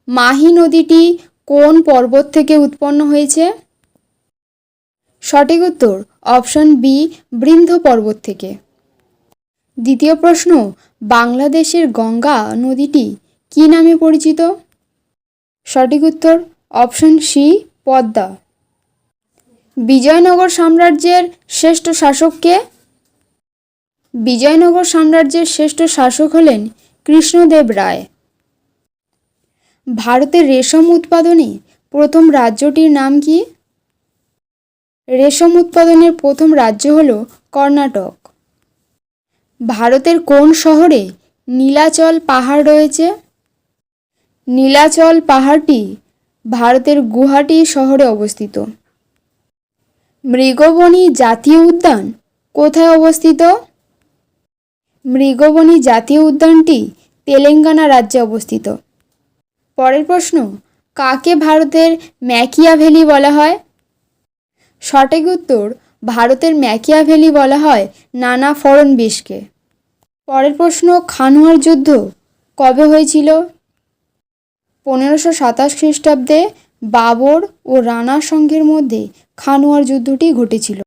মাহি নদীটি কোন পর্বত থেকে উৎপন্ন হয়েছে? সঠিক উত্তর অপশন বি, বৃন্দ পর্বত থেকে। দ্বিতীয় প্রশ্ন, বাংলাদেশের গঙ্গা নদীটি কী নামে পরিচিত? সঠিক উত্তর অপশন সি, পদ্মা। বিজয়নগর সাম্রাজ্যের শ্রেষ্ঠ শাসক কে? বিজয়নগর সাম্রাজ্যের শ্রেষ্ঠ শাসক হলেন কৃষ্ণদেব রায়। ভারতের রেশম উৎপাদনে প্রথম রাজ্যটির নাম কি? রেশম উৎপাদনের প্রথম রাজ্য হল কর্ণাটক। ভারতের কোন শহরে নীলাচল পাহাড় রয়েছে? নীলাচল পাহাড়টি ভারতের গুয়াহাটি শহরে অবস্থিত। মৃগবনী জাতীয় উদ্যান কোথায় অবস্থিত? মৃগবনী জাতীয় উদ্যানটি তেলেঙ্গানা রাজ্যে অবস্থিত। পরের প্রশ্ন, কাকে ভারতের ম্যাকিয়াভেলি বলা হয়? সঠিক উত্তর ভারতের ম্যাকিয়াভেলি বলা হয় নানা ফড়নবিশকে। পরের প্রশ্ন, খানোয়ার যুদ্ধ কবে হয়েছিল? 1527 খ্রিস্টাব্দে বাবর ও রানা সঙ্ঘের মধ্যে খানোয়ার যুদ্ধটি ঘটেছিল।